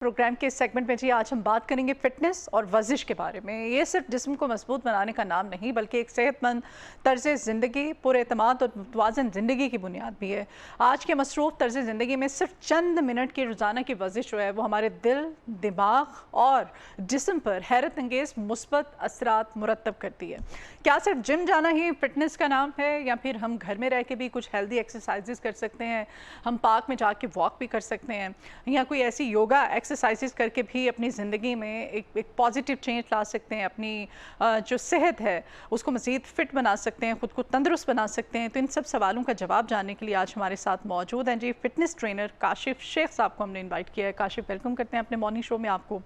Programme के इस segment में जी आज हम बात करेंगे फिटनेस और वर्जिश के बारे में। ये सिर्फ जिस्म को मजबूत बनाने का नाम नहीं बल्कि एक सेहतमंद तर्ज ज़िंदगी, पुरएतमाद और मुतवाज़न ज़िंदगी की बुनियाद भी है। आज के मसरूफ़ तर्ज ज़िंदगी में सिर्फ चंद मिनट की रोज़ाना की वर्जिश जो है वो हमारे दिल, दिमाग और जिस्म पर हैरत अंगेज़ मुस्बत असरात मुरतब करती है। क्या सिर्फ जिम जाना ही फिटनेस का नाम है या फिर हम घर में रह के भी कुछ हेल्दी एक्सरसाइजेज कर सकते हैं, हम पार्क में जाके वॉक भी कर सकते हैं या कोई ऐसी योगा एक्सरसाइजेस करके भी अपनी ज़िंदगी में एक पॉजिटिव चेंज ला सकते हैं, अपनी जो सेहत है उसको मज़ीद फ़िट बना सकते हैं, ख़ुद को तंदुरुस्त बना सकते हैं। तो इन सब सवालों का जवाब जानने के लिए आज हमारे साथ मौजूद हैं जी फ़िटनेस ट्रेनर काशिफ शेख साहब को हमने इन्वाइट किया है। काशिफ, वेलकम करते हैं अपने मॉर्निंग शो में आपको।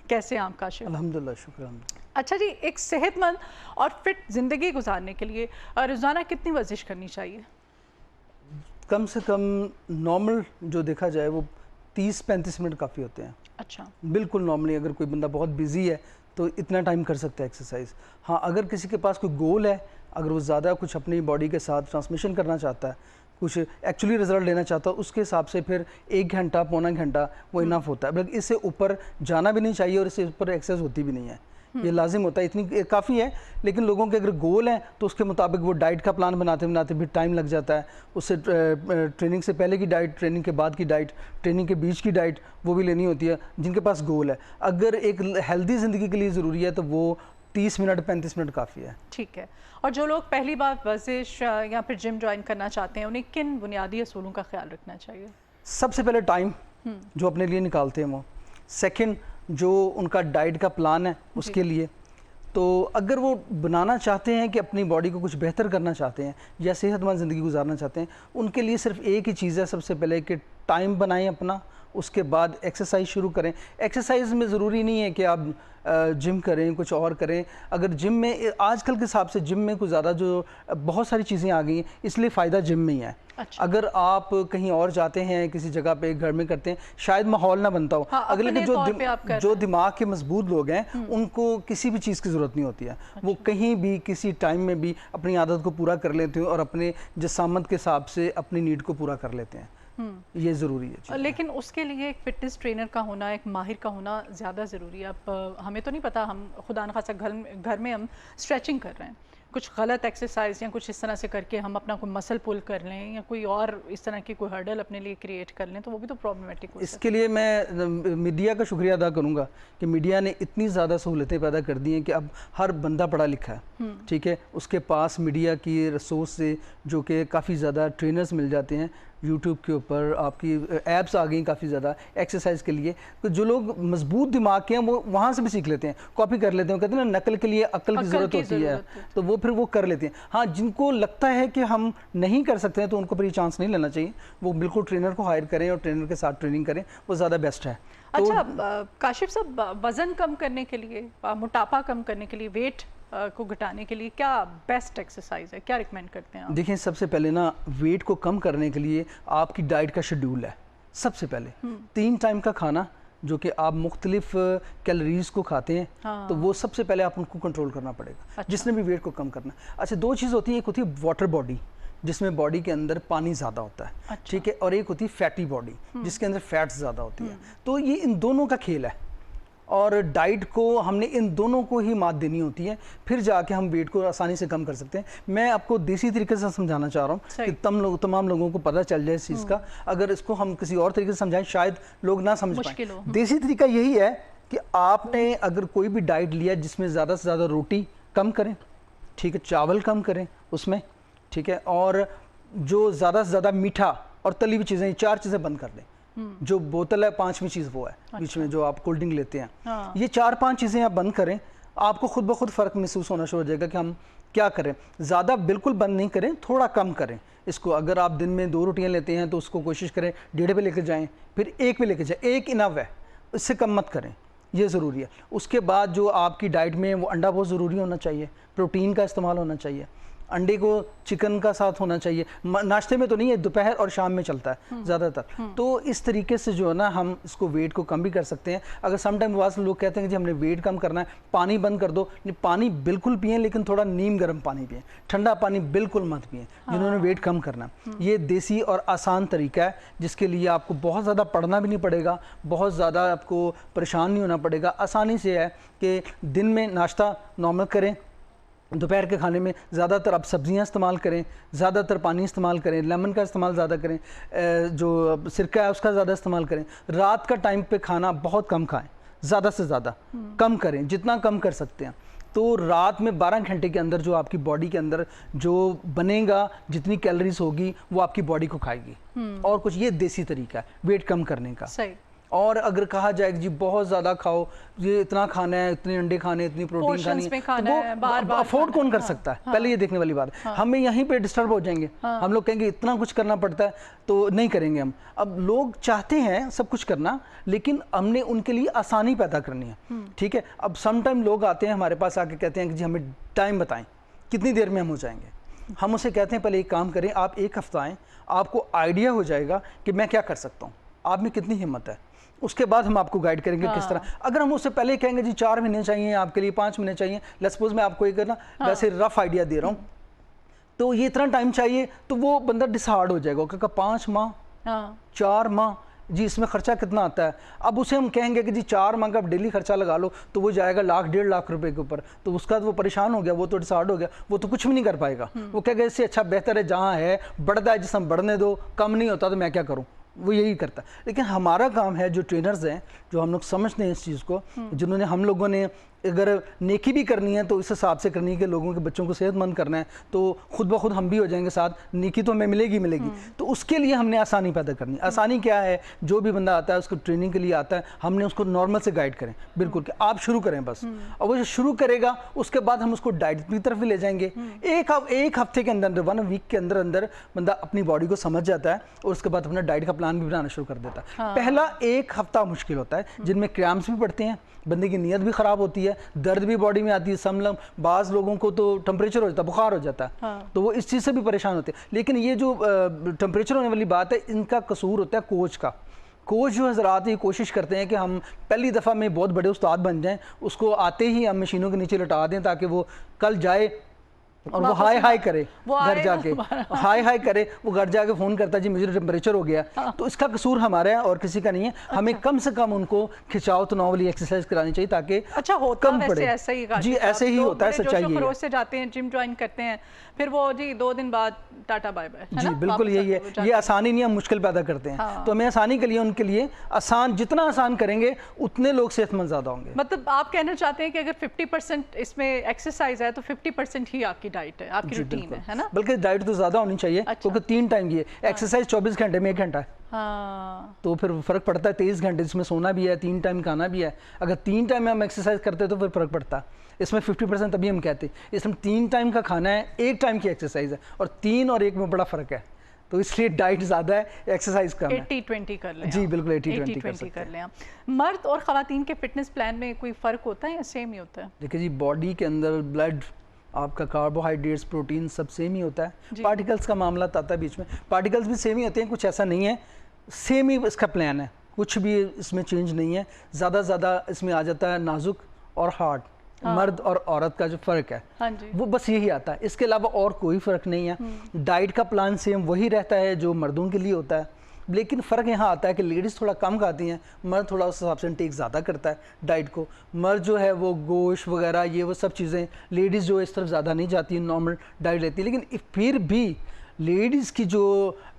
कैसे हैं आप काशिफ? अल्हम्दुलिल्लाह, शुक्र। अच्छा जी, एक सेहतमंद और फिट ज़िंदगी गुजारने के लिए रोज़ाना कितनी वर्जिश करनी चाहिए? कम से कम नॉर्मल जो देखा जाए वो 30-35 मिनट काफ़ी होते हैं। अच्छा, बिल्कुल नॉर्मली अगर कोई बंदा बहुत बिजी है तो इतना टाइम कर सकता है एक्सरसाइज। हाँ, अगर किसी के पास कोई गोल है, अगर वो ज़्यादा कुछ अपनी बॉडी के साथ ट्रांसमिशन करना चाहता है, कुछ एक्चुअली रिजल्ट लेना चाहता है, उसके हिसाब से फिर 1 घंटा पौना घंटा वो इनफ होता है। बल्कि इससे ऊपर जाना भी नहीं चाहिए और इससे ऊपर एक्सरसाइज होती भी नहीं है। ये लाजिम होता है, इतनी काफ़ी है। लेकिन लोगों के अगर गोल है तो उसके मुताबिक वो डाइट का प्लान बनाते बनाते भी टाइम लग जाता है। उससे ट्रेनिंग से पहले की डाइट, ट्रेनिंग के बाद की डाइट, ट्रेनिंग के बीच की डाइट वो भी लेनी होती है जिनके पास गोल है। अगर एक हेल्दी ज़िंदगी के लिए ज़रूरी है तो वो 30 मिनट 35 मिनट काफ़ी है। ठीक है। और जो लोग पहली बार वर्जिश या फिर जिम ज्वाइन करना चाहते हैं उन्हें किन बुनियादी असूलों का ख्याल रखना चाहिए? सबसे पहले टाइम जो अपने लिए निकालते हैं वो। सेकंड, जो उनका डाइट का प्लान है उसके लिए। तो अगर वो बनाना चाहते हैं कि अपनी बॉडी को कुछ बेहतर करना चाहते हैं या सेहतमंद ज़िंदगी गुजारना चाहते हैं, उनके लिए सिर्फ एक ही चीज़ है सबसे पहले कि टाइम बनाएं अपना, उसके बाद एक्सरसाइज शुरू करें। एक्सरसाइज में ज़रूरी नहीं है कि आप जिम करें, कुछ और करें। अगर जिम में आजकल के हिसाब से जिम में कुछ ज़्यादा जो बहुत सारी चीज़ें आ गई हैं, इसलिए फ़ायदा जिम में ही है। अच्छा। अगर आप कहीं और जाते हैं, किसी जगह पे घर में करते हैं, शायद माहौल ना बनता हो। हाँ, अगर लेकिन जो दिमाग के मजबूत लोग हैं उनको किसी भी चीज़ की ज़रूरत नहीं होती है। अच्छा। वो कहीं भी किसी टाइम में भी अपनी आदत को पूरा कर लेते हैं और अपने जिसामत के हिसाब से अपनी नीड को पूरा कर लेते हैं। ये ज़रूरी है। लेकिन उसके लिए एक फिटनेस ट्रेनर का होना, एक माहिर का होना ज़्यादा ज़रूरी है। अब हमें तो नहीं पता, हम खुदा न खासा घर में हम स्ट्रेचिंग कर रहे हैं, कुछ गलत एक्सरसाइज या कुछ इस तरह से करके हम अपना कोई मसल पुल कर लें या कोई और इस तरह की कोई हर्डल अपने लिए क्रिएट कर लें, तो वो भी तो प्रॉब्लमेटिक हो। इसके लिए मैं मीडिया का शुक्रिया अदा करूंगा कि मीडिया ने इतनी ज़्यादा सहूलतें पैदा कर दी हैं कि अब हर बंदा पढ़ा लिखा है, ठीक है, उसके पास मीडिया की रिसोर्स से जो कि काफ़ी ज़्यादा ट्रेनर्स मिल जाते हैं। यूट्यूब के ऊपर आपकी ऐप्स आ गई काफ़ी ज़्यादा एक्सरसाइज के लिए। तो जो लोग मजबूत दिमाग के हैं वो वहाँ से भी सीख लेते हैं, कॉपी कर लेते हैं। कहते हैं ना, नकल के लिए अक्ल की ज़रूरत होती है, तो वो फिर वो कर लेते हैं। हाँ, जिनको लगता है कि हम नहीं कर सकते हैं तो उनको फिर ये चांस नहीं लेना चाहिए। वो बिल्कुल ट्रेनर को हायर करें और ट्रेनर के साथ ट्रेनिंग करें, वो ज़्यादा बेस्ट है। अच्छा, काशिफ साहब, वज़न कम करने के लिए, मोटापा कम करने के लिए, वेट को घटाने के लिए क्या बेस्ट एक्सरसाइज है, क्या रिकमेंड करते हैं आप? देखिए, सबसे पहले ना वेट को कम करने के लिए आपकी डाइट का शेड्यूल है। सबसे पहले 3 टाइम का खाना जो कि आप मुख्तलिफ कैलोरीज को खाते हैं। हाँ। तो वो सबसे पहले आप उनको कंट्रोल करना पड़ेगा। अच्छा। जिसने भी वेट को कम करना। अच्छा, 2 चीज़ होती है, एक होती है वाटर बॉडी जिसमें बॉडी के अंदर पानी ज़्यादा होता है। अच्छा। ठीक है, और एक होती है फैटी बॉडी जिसके अंदर फैट्स ज़्यादा होती है। तो ये इन दोनों का खेल है और डाइट को हमने इन दोनों को ही मात देनी होती है, फिर जाके हम वेट को आसानी से कम कर सकते हैं। मैं आपको देसी तरीके से समझाना चाह रहा हूँ कि तमाम लोगों को पता चल जाए इस चीज़ का। अगर इसको हम किसी और तरीके से समझाएं शायद लोग ना समझ पाएं। देसी तरीका यही है कि आपने अगर कोई भी डाइट लिया जिसमें ज़्यादा से ज़्यादा रोटी कम करें, ठीक है, चावल कम करें उसमें, ठीक है, और जो ज़्यादा से ज़्यादा मीठा और तली हुई चीज़ें, 4 चीज़ें बंद कर दें। जो बोतल है 5वीं चीज़ वो है। अच्छा। बीच में जो आप कोल्ड ड्रिंक लेते हैं। हाँ। ये 4-5 चीज़ें आप बंद करें, आपको खुद ब खुद फ़र्क महसूस होना शुरू हो जाएगा कि हम क्या करें। ज़्यादा बिल्कुल बंद नहीं करें, थोड़ा कम करें इसको। अगर आप दिन में 2 रोटियां लेते हैं तो उसको कोशिश करें 1.5 पे लेकर जाएं, फिर 1 पे लेकर जाएं। 1 इनफ है, इससे कम मत करें, ये ज़रूरी है। उसके बाद जो आपकी डाइट में वो अंडा बहुत ज़रूरी होना चाहिए, प्रोटीन का इस्तेमाल होना चाहिए। अंडे को चिकन का साथ होना चाहिए, नाश्ते में तो नहीं है, दोपहर और शाम में चलता है ज़्यादातर। तो इस तरीके से जो है ना हम इसको वेट को कम भी कर सकते हैं। अगर सम टाइम बाद लोग कहते हैं कि जी हमने वेट कम करना है, पानी बंद कर दो, नहीं पानी बिल्कुल पिए, लेकिन थोड़ा नीम गर्म पानी पिए, ठंडा पानी बिल्कुल मत पिए जिन्होंने वेट कम करना। ये देसी और आसान तरीका है जिसके लिए आपको बहुत ज़्यादा पढ़ना भी नहीं पड़ेगा, बहुत ज़्यादा आपको परेशान नहीं होना पड़ेगा। आसानी से है कि दिन में नाश्ता नॉर्मल करें, दोपहर के खाने में ज़्यादातर आप सब्जियां इस्तेमाल करें, ज़्यादातर पानी इस्तेमाल करें, लेमन का इस्तेमाल ज़्यादा करें, जो सिरका है उसका ज़्यादा इस्तेमाल करें। रात का टाइम पे खाना बहुत कम खाएं, ज़्यादा से ज़्यादा कम करें, जितना कम कर सकते हैं। तो रात में 12 घंटे के अंदर जो आपकी बॉडी के अंदर जो बनेगा, जितनी कैलोरीज होगी वो आपकी बॉडी को खाएगी। और कुछ ये देसी तरीका है वेट कम करने का। सही। और अगर कहा जाए कि जी बहुत ज़्यादा खाओ, ये इतना खाना है, इतने अंडे खाने, इतनी प्रोटीन खानी है, तो वो अफोर्ड कौन कर सकता है? पहले ये देखने वाली बात है। हमें यहीं पे डिस्टर्ब हो जाएंगे, हम लोग कहेंगे इतना कुछ करना पड़ता है तो नहीं करेंगे हम। अब लोग चाहते हैं सब कुछ करना, लेकिन हमने उनके लिए आसानी पैदा करनी है, ठीक है। अब सम टाइम लोग आते हैं हमारे पास आके कहते हैं कि जी हमें टाइम बताएं, कितनी देर में हम हो जाएंगे। हम उसे कहते हैं पहले एक काम करें, आप एक हफ्ता आएँ, आपको आइडिया हो जाएगा कि मैं क्या कर सकता हूँ, आप में कितनी हिम्मत है, उसके बाद हम आपको गाइड करेंगे किस तरह। अगर हम उससे पहले कहेंगे जी 4 महीने चाहिए आपके लिए, 5 महीने चाहिए, लेट्स सपोज मैं आपको एक ना वैसे रफ आइडिया दे रहा हूँ, तो ये इतना टाइम चाहिए, तो वो बंदा डिसहार्ड हो जाएगा, क्योंकि 5 माह 4 माह जी इसमें खर्चा कितना आता है। अब उसे हम कहेंगे कि जी 4 माह का आप डेली खर्चा लगा लो, तो वो जाएगा 1 लाख 1.5 लाख रुपए के ऊपर, तो उसका तो वो परेशान हो गया, वो तो डिसहार्ड हो गया, वो तो कुछ भी नहीं कर पाएगा। वो कहेगा इससे अच्छा बेहतर है जहाँ है बढ़ता है जिसम बढ़ने दो, कम नहीं होता तो मैं क्या करूँ, वो यही करता है। लेकिन हमारा काम है, जो ट्रेनर्स हैं, जो हम लोग समझते हैं इस चीज़ को, जिन्होंने हम लोगों ने अगर नेकी भी करनी है तो इस हिसाब से करनी है कि लोगों के बच्चों को सेहतमंद करना है, तो खुद ब खुद हम भी हो जाएंगे साथ, नेकी तो हमें मिलेगी मिलेगी। तो उसके लिए हमने आसानी पैदा करनी है। आसानी क्या है, जो भी बंदा आता है उसको ट्रेनिंग के लिए आता है, हमने उसको नॉर्मल से गाइड करें, बिल्कुल कि आप शुरू करें बस, और वो जो शुरू करेगा उसके बाद हम उसको डाइट की तरफ भी ले जाएंगे। एक हफ्ते के अंदर, 1 वीक के अंदर अंदर बंदा अपनी बॉडी को समझ जाता है और उसके बाद अपना डाइट का प्लान भी बनाना शुरू कर देता है। पहला 1 हफ्ता मुश्किल होता है, जिनमें क्रैम्प्स भी पड़ते हैं, बंदे की नीयत भी ख़राब होती है, दर्द भी बॉडी में आती है, समलम बाज़ लोगों को तो टेम्परेचर हो जाता है, बुखार हो जाता है, तो वो इस चीज़ से भी परेशान होते हैं। लेकिन ये जो टेम्परेचर होने वाली बात है, इनका कसूर होता है कोच का। कोच जो हज़रात ये कोशिश करते हैं कि हम पहली दफ़ा में बहुत बड़े उस्ताद बन जाएं, उसको आते ही हम मशीनों के नीचे लटा दें ताकि वो कल जाए और वो हाय हाय करे, घर जाके हाय हाय करे, वो घर जाके फ़ोन करता है जी मुझे टेम्परेचर हो गया। तो इसका कसूर हमारा है और किसी का नहीं है। हमें कम से कम उनको खिंचाव तनाव वाली एक्सरसाइज करानी चाहिए ताकि कम पड़े। ऐसे ही जी ऐसे ही होता है, सच्चाई है। से जाते हैं, जिम ज्वाइन करते हैं, फिर वो जी 2 दिन बाद टाटा बाय बाय। जी बिल्कुल यही है, ये आसानी नहीं, हम मुश्किल पैदा करते हैं। तो हमें आसानी के लिए, उनके लिए आसान, जितना आसान करेंगे उतने लोग सेहतमंद ज़्यादा होंगे। मतलब आप कहना चाहते हैं कि अगर 50% इसमें एक्सरसाइज है तो 50% ही आपकी डाइट है, आपकी रूटीन है ना? बल्कि डाइट तो ज़्यादा होनी चाहिए, क्योंकि 3 टाइम की है एक्सरसाइज, 24 घंटे में 1 घंटा है। तो फिर फ़र्क पड़ता है, 23 घंटे जिसमें सोना भी है, 3 टाइम खाना भी है। अगर 3 टाइम में हम एक्सरसाइज करते हैं तो फिर फ़र्क पड़ता है। इसमें 50% तभी हम कहते हैं, इसमें 3 टाइम का खाना है, 1 टाइम की एक्सरसाइज है, और 3 और 1 में बड़ा फ़र्क है। तो इसलिए डाइट ज़्यादा है, एक्सरसाइज कम है। 80-20 कर लें। जी बिल्कुल 80-20 कर लें। मर्द और ख़वातीन के फिटनेस प्लान में कोई फ़र्क होता है या सेम ही होता है? देखिए जी, बॉडी के अंदर ब्लड, आपका कार्बोहाइड्रेट्स, प्रोटीन सब सेम ही होता है। पार्टिकल्स का मामला आता है बीच में, पार्टिकल्स भी सेम ही होते हैं, कुछ ऐसा नहीं है, सेम ही इसका प्लान है, कुछ भी इसमें चेंज नहीं है। ज़्यादा इसमें आ जाता है नाजुक और हार्ड, मर्द और औरत का जो फ़र्क है वो बस यही आता है, इसके अलावा और कोई फ़र्क नहीं है। डाइट का प्लान सेम वही रहता है जो मर्दों के लिए होता है, लेकिन फ़र्क यहाँ आता है कि लेडीज़ थोड़ा कम खाती हैं, मर्द थोड़ा उस हिसाब से टेक ज़्यादा करता है डाइट को। मर्द जो है वो गोश्त वगैरह ये वो सब चीज़ें, लेडीज़ जो इस तरफ ज़्यादा नहीं जाती, नॉर्मल डाइट लेती है। लेकिन फिर भी लेडीज़ की जो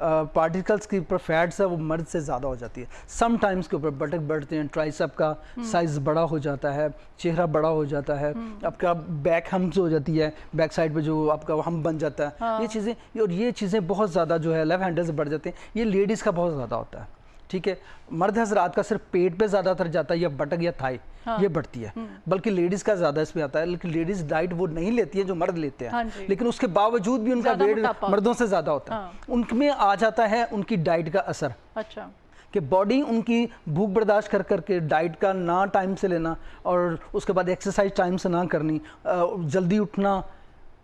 पार्टिकल्स की ऊपर फैट्स है वो मर्द से ज़्यादा हो जाती है। सम टाइम्स के ऊपर बटक बढ़ते हैं, ट्राइसेप का साइज़ बड़ा हो जाता है, चेहरा बड़ा हो जाता है, आपका बैक हम्स हो जाती है, बैक साइड पे जो आपका हम बन जाता है, ये चीज़ें, और ये चीज़ें बहुत ज़्यादा जो है लेफ्ट हैंडर से बढ़ जाते हैं। ये लेडीज़ का बहुत ज़्यादा होता है, ठीक है। मर्द हज़रात का सिर्फ पेट पे ज़्यादातर जाता है, या बटक या थाई, ये बढ़ती है, बल्कि लेडीज़ का ज़्यादा इसमें आता है। लेकिन लेडीज़ डाइट वो नहीं लेती है जो मर्द लेते हैं, लेकिन उसके बावजूद भी उनका वेट मर्दों से ज़्यादा होता है। उनमें आ जाता है उनकी डाइट का असर, अच्छा, कि बॉडी उनकी भूख बर्दाश्त कर करके डाइट का ना टाइम से लेना, और उसके बाद एक्सरसाइज टाइम से ना करनी, जल्दी उठना,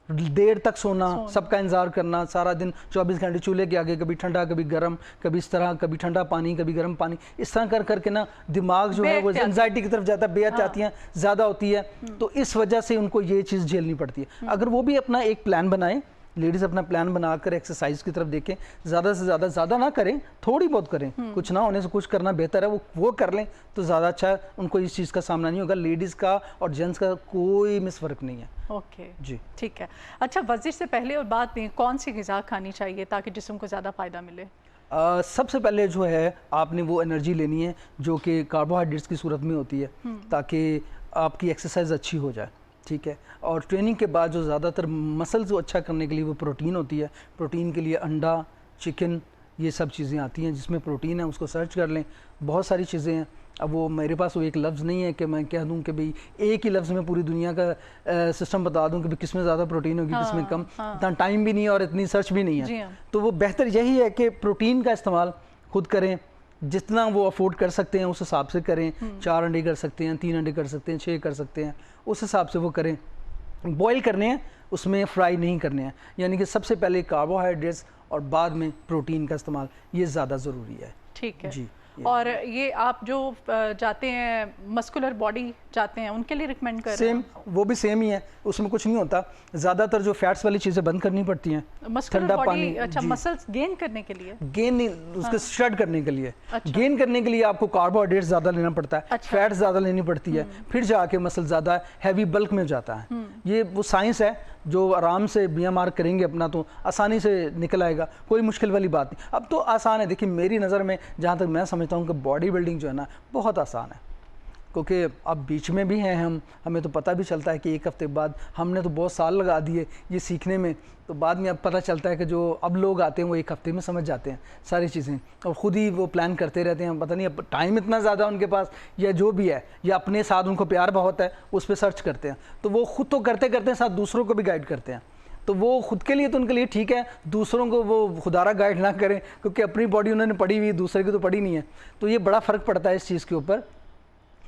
देर तक सोना, सबका इंतजार करना, सारा दिन 24 घंटे चूल्हे के आगे, कभी ठंडा कभी गर्म, कभी इस तरह, कभी ठंडा पानी कभी गर्म पानी, इस तरह कर करके ना दिमाग जो है वो एंजाइटी की तरफ जाता है, बेहद आती है ज़्यादा होती है। तो इस वजह से उनको ये चीज़ झेलनी पड़ती है। अगर वो भी अपना एक प्लान बनाए, लेडीज़ अपना प्लान बनाकर एक्सरसाइज की तरफ देखें, ज़्यादा से ज़्यादा ना करें, थोड़ी बहुत करें, कुछ ना होने से कुछ करना बेहतर है, वो कर लें तो ज़्यादा अच्छा है, उनको इस चीज़ का सामना नहीं होगा। लेडीज़ का और जेंट्स का कोई मिस फ़र्क नहीं है। ओके जी ठीक है। अच्छा, वर्जिश से पहले और बाद में कौन सी ग़िज़ा खानी चाहिए ताकि जिस्म को ज़्यादा फ़ायदा मिले? सबसे पहले जो है आपने वो एनर्जी लेनी है जो कि कार्बोहाइड्रेट्स की सूरत में होती है, ताकि आपकी एक्सरसाइज अच्छी हो जाए, ठीक है। और ट्रेनिंग के बाद जो ज़्यादातर मसल्स को अच्छा करने के लिए वो प्रोटीन होती है। प्रोटीन के लिए अंडा, चिकन, ये सब चीज़ें आती हैं जिसमें प्रोटीन है, उसको सर्च कर लें, बहुत सारी चीज़ें हैं। अब वो मेरे पास वो एक लफ्ज़ नहीं है कि मैं कह दूं कि भाई एक ही लफ्ज़ में पूरी दुनिया का सिस्टम बता दूं कि भाई किस में ज़्यादा प्रोटीन होगी, किस में कम। इतना टाइम भी नहीं है और इतनी सर्च भी नहीं है। तो वो बेहतर यही है कि प्रोटीन का इस्तेमाल खुद करें, जितना वो अफोर्ड कर सकते हैं उस हिसाब से करें। 4 अंडे कर सकते हैं, 3 अंडे कर सकते हैं, 6 कर सकते हैं, उस हिसाब से वो करें। बॉईल करने हैं, उसमें फ्राई नहीं करने हैं, यानी कि सबसे पहले कार्बोहाइड्रेट्स और बाद में प्रोटीन का इस्तेमाल, ये ज़्यादा ज़रूरी है। ठीक है जी। और ये आप जो जाते हैं मस्कुलर बॉडी जाते हैं उनके लिए रिकमेंड कर रहे हैं? सेम, वो भी सेम ही है, उसमें कुछ नहीं होता। ज़्यादातर जो फैट्स वाली चीज़ें बंद करनी पड़ती हैं। मस्कुलर बॉडी, अच्छा, मसल्स गेन करने के लिए? गेन नहीं, उसके श्रेड करने के लिए। अच्छा। गेन करने के लिए आपको कार्बोहाइड्रेट ज़्यादा लेना पड़ता है। अच्छा। फैट ज़्यादा लेनी पड़ती है, फिर जाके मसल ज़्यादा हैवी बल्क में जाता है। ये वो साइंस है जो आराम से बिया मार करेंगे अपना तो आसानी से निकल आएगा, कोई मुश्किल वाली बात नहीं। अब तो आसान है, देखिए मेरी नज़र में जहाँ तक मैं समझता हूँ कि बॉडी बिल्डिंग जो है ना बहुत आसान है, क्योंकि अब बीच में भी हैं हमें तो पता भी चलता है कि एक हफ्ते बाद, हमने तो बहुत साल लगा दिए ये सीखने में, तो बाद में अब पता चलता है कि जो अब लोग आते हैं वो एक हफ्ते में समझ जाते हैं सारी चीज़ें, और ख़ुद ही वो प्लान करते रहते हैं। पता नहीं अब टाइम इतना ज़्यादा उनके पास या जो भी है, या अपने साथ उनको प्यार बहुत है, उस पर सर्च करते हैं, तो वो खुद तो करते करते हैं, साथ दूसरों को भी गाइड करते हैं। तो वो खुद के लिए तो उनके लिए ठीक है, दूसरों को वो खुदारा गाइड ना करें, क्योंकि अपनी बॉडी उन्होंने पढ़ी हुई, दूसरे की तो पढ़ी नहीं है। तो ये बड़ा फ़र्क पड़ता है इस चीज़ के ऊपर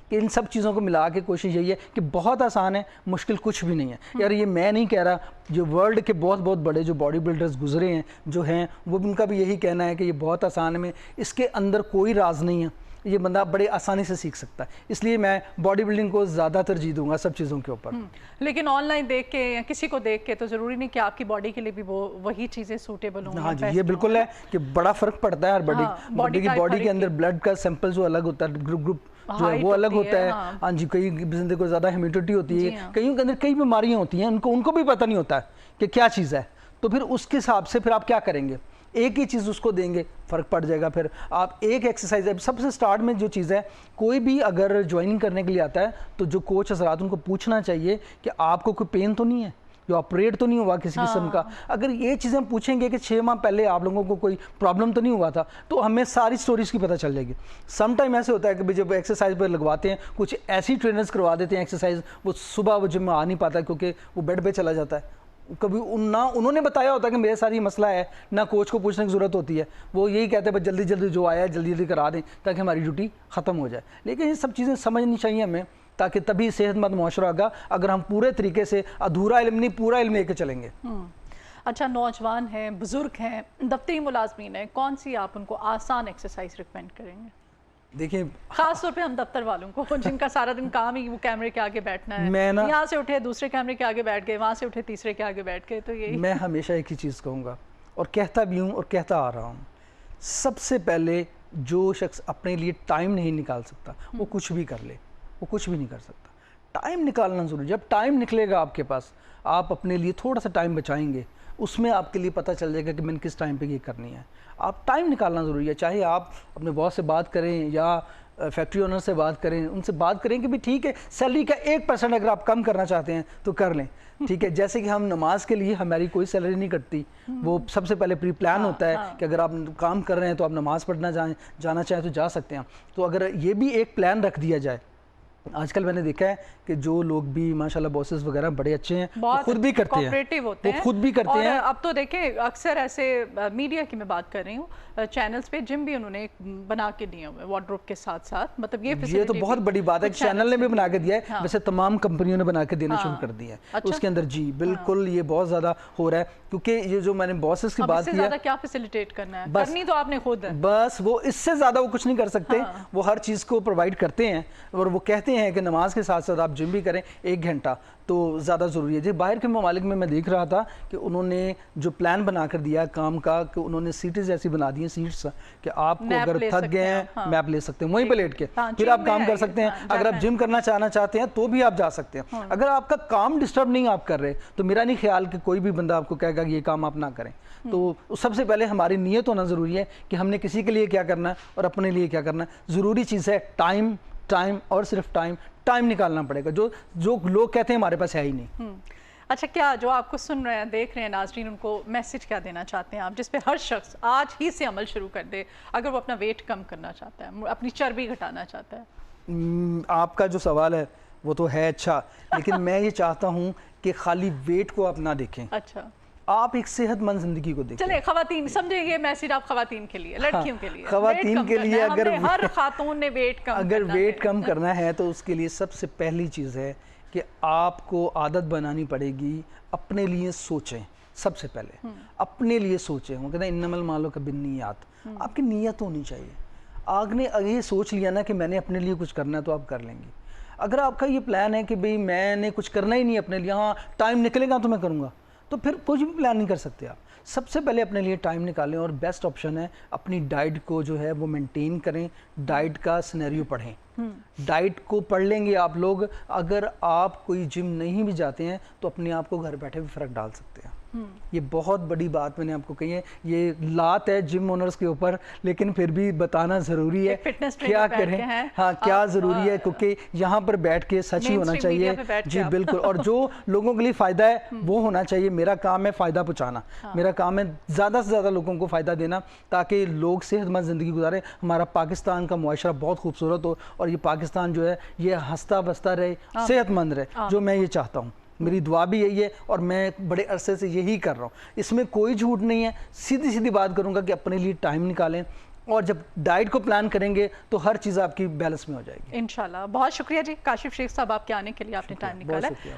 कि इन सब चीज़ों को मिला के कोशिश यही है कि बहुत आसान है, मुश्किल कुछ भी नहीं है। यार ये मैं नहीं कह रहा, जो वर्ल्ड के बहुत बहुत बड़े जो बॉडी बिल्डर्स गुजरे हैं जो हैं, वो उनका भी यही कहना है कि ये बहुत आसान है, में इसके अंदर कोई राज नहीं है, ये बंदा बड़े आसानी से सीख सकता है। इसलिए मैं बॉडी बिल्डिंग को ज़्यादा तरजीह दूंगा सब चीज़ों के ऊपर। लेकिन ऑनलाइन देख के या किसी को देख के तो ज़रूरी नहीं कि आपकी बॉडी के लिए भी वो वही चीज़ें सूटेबल हों। हाँ जी, ये बिल्कुल है कि बड़ा फ़र्क पड़ता है हर बॉडी के अंदर। ब्लड का सैंपल जो अलग होता है, ग्रुप जो है वो अलग होता है। हाँ जी, कई बंदे को ज़्यादा ह्यूमिडिटी होती है, कईयों के अंदर कई बीमारियाँ होती हैं, उनको भी पता नहीं होता है कि क्या चीज़ है। तो फिर उसके हिसाब से फिर आप क्या करेंगे, एक ही चीज़ उसको देंगे, फ़र्क पड़ जाएगा। फिर आप एक एक्सरसाइज है, सबसे स्टार्ट में जो चीज़ है, कोई भी अगर ज्वाइनिंग करने के लिए आता है तो जो कोच हज़रात उनको पूछना चाहिए कि आपको कोई पेन तो नहीं है, जो ऑपरेट तो नहीं हुआ किसी किस्म का। अगर ये चीज़ें हम पूछेंगे कि 6 माह पहले आप लोगों को कोई प्रॉब्लम तो नहीं हुआ था, तो हमें सारी स्टोरीज की पता चल जाएगी। सम टाइम ऐसे होता है कि जब एक्सरसाइज पर लगवाते हैं, कुछ ऐसी ट्रेनर्स करवा देते हैं एक्सरसाइज, वो सुबह वो जिम में आ नहीं पाता क्योंकि वो बेड पे चला जाता है। कभी ना उन्होंने बताया होता है कि मेरे साथ ये मसला है, ना कोच को पूछने की ज़रूरत होती है, वो यही कहते हैं बस जल्दी जल्दी जो आया है जल्दी जल्दी करा दें ताकि हमारी ड्यूटी ख़त्म हो जाए। लेकिन ये सब चीज़ें समझनी चाहिए हमें, ताकि तभी सेहतमंद मुआशरा होगा। अगर हम पूरे तरीके से अधूरा इल्म नहीं, पूरा इल्म लेके चलेंगे। अच्छा, नौजवान हैं, बुज़ुर्ग हैं, दफ्तरी मुलाजमीन हैं, कौन सी आप उनको आसान एक्सरसाइज रिकमेंड करेंगे? देखिए, खास तौर पे हम दफ्तर वालों को जिनका सारा दिन काम ही वो कैमरे के आगे बैठना है, यहाँ से उठे दूसरे कैमरे के आगे बैठ गए, वहाँ से उठे तीसरे के आगे बैठ गए, तो यही मैं हमेशा एक ही चीज़ कहूँगा और कहता भी हूँ और कहता आ रहा हूँ, सबसे पहले जो शख्स अपने लिए टाइम नहीं निकाल सकता वो कुछ भी कर ले, वो कुछ भी नहीं कर सकता। टाइम निकालना ज़रूरी, जब टाइम निकलेगा आपके पास, आप अपने लिए थोड़ा सा टाइम बचाएंगे, उसमें आपके लिए पता चल जाएगा कि मैंने किस टाइम पे ये करनी है। आप टाइम निकालना ज़रूरी है, चाहे आप अपने बॉस से बात करें या फैक्ट्री ओनर से बात करें, उनसे बात करें कि भी ठीक है सैलरी का 1% अगर आप कम करना चाहते हैं तो कर लें, ठीक है। जैसे कि हम नमाज के लिए हमारी कोई सैलरी नहीं कटती, वो सबसे पहले प्री प्लान होता है कि अगर आप काम कर रहे हैं तो आप नमाज़ पढ़ना जाना चाहें तो जा सकते हैं। तो अगर ये भी एक प्लान रख दिया जाए आजकल मैंने देखा है कि जो लोग भी माशाल्लाह बॉसेस वगैरह बड़े अच्छे हैं, वो बहुत खुद भी करते हैं, कोऑपरेटिव होते वो हैं, खुद भी करते और हैं। अब तो देखें अक्सर ऐसे मीडिया की मैं बात कर रही हूँ, चैनल्स पे जिम भी उन्होंने बना के दिए हुए वार्डरोब के साथ साथ, मतलब ये तो facility बहुत भी बड़ी बात है, कुछ चैनल channels ने भी पे बना दी के है। दिया है। हाँ। वैसे तमाम कंपनियों ने बना के देना हाँ। शुरू कर दिया है। अच्छा। उसके अंदर जी बिल्कुल ये बहुत ज़्यादा हो रहा है, क्योंकि ये जो मैंने बॉसेस की अब बात इससे की ज्यादा है, क्या फैसिलिटेट करना है, बस- करनी तो आपने खुद है। बस वो इससे ज़्यादा वो कुछ नहीं कर सकते। हाँ। वो हर चीज़ को प्रोवाइड करते हैं, और वो कहते हैं कि नमाज के साथ साथ आप जिम भी करें 1 घंटा, तो ज़्यादा ज़रूरी है जी। बाहर के ममालिक में मैं देख रहा था कि उन्होंने जो प्लान बना कर दिया है काम का, कि उन्होंने सीटें ऐसी बना दी हैं, सीट्स, कि आपको नैप अगर ले थक सकते गए हैं, हैं हाँ। मैप ले सकते हैं वहीं पे लेट के, हाँ, फिर जिम आप काम में कर है सकते ये, हैं। हाँ, अगर आप जाना जिम करना चाहना चाहते हैं तो भी आप जा सकते हैं। अगर आपका काम डिस्टर्ब नहीं आप कर रहे, तो मेरा नहीं ख्याल कि कोई भी बंदा आपको कहेगा कि ये काम आप ना करें। तो सबसे पहले हमारी नीयत होना ज़रूरी है कि हमने किसी के लिए क्या करना है और अपने लिए क्या करना है। ज़रूरी चीज़ है टाइम, टाइम और सिर्फ टाइम। टाइम निकालना पड़ेगा, जो जो लोग कहते हैं हमारे पास है ही नहीं। अच्छा, क्या जो आपको सुन रहे हैं, देख रहे हैं नाजरीन, उनको मैसेज क्या देना चाहते हैं आप, जिस पे हर शख्स आज ही से अमल शुरू कर दे, अगर वो अपना वेट कम करना चाहता है, अपनी चर्बी घटाना चाहता है? आपका जो सवाल है वो तो है अच्छा, लेकिन मैं ये चाहता हूँ कि खाली वेट को आप ना देखें, अच्छा, आप एक सेहतमंद जिंदगी को देखें। चले खवातीन समझे, ये मैसेज आप खवातीन के लिए, लड़कियों के लिए, खवातीन वेट कम के करना लिए है, अगर हमने हर खातून ने वेट कम अगर करना वेट है। कम करना है तो उसके लिए सबसे पहली चीज़ है कि आपको आदत बनानी पड़ेगी, अपने लिए सोचें। सबसे पहले अपने लिए सोचें। वो कहते हैं इन्नमल मालो का बिन्नियात, आपकी नीयत होनी चाहिए। आपने अगर ये सोच लिया ना कि मैंने अपने लिए कुछ करना है, तो आप कर लेंगे। अगर आपका ये प्लान है कि भाई मैंने कुछ करना ही नहीं अपने लिए, हाँ टाइम निकलेगा तो मैं करूँगा, तो फिर कुछ भी प्लान नहीं कर सकते आप। सबसे पहले अपने लिए टाइम निकालें, और बेस्ट ऑप्शन है अपनी डाइट को जो है वो मेंटेन करें। डाइट का सिनेरियो पढ़ें, डाइट को पढ़ लेंगे आप लोग। अगर आप कोई जिम नहीं भी जाते हैं तो अपने आप को घर बैठे भी फ़र्क डाल सकते हैं। ये बहुत बड़ी बात मैंने आपको कही है, ये लात है जिम ओनर्स के ऊपर, लेकिन फिर भी बताना ज़रूरी है। एक फिटनेस क्या ट्रेनर बैठ के करें, हैं, हाँ क्या आप, ज़रूरी है, क्योंकि यहाँ पर बैठ के सच ही होना mainstream चाहिए media पे बैठ के जी आप। बिल्कुल। और जो लोगों के लिए फ़ायदा है वो होना चाहिए। मेरा काम है फ़ायदा पहुँचाना, मेरा काम है ज़्यादा से ज़्यादा लोगों को फ़ायदा देना, ताकि लोग सेहतमंद ज़िंदगी गुजारें। हमारा पाकिस्तान का मुआशरा बहुत खूबसूरत हो, और ये पाकिस्तान जो है ये हंसता बसता रहे, सेहतमंद रहे, जो मैं ये चाहता हूँ। मेरी दुआ भी यही है, और मैं बड़े अरसे से यही कर रहा हूँ। इसमें कोई झूठ नहीं है, सीधी सीधी बात करूँगा कि अपने लिए टाइम निकालें, और जब डाइट को प्लान करेंगे तो हर चीज़ आपकी बैलेंस में हो जाएगी। इंशाल्लाह। बहुत शुक्रिया जी काशिफ शेख साहब, आपके आने के लिए, आपने टाइम निकाला। शुक्रिया।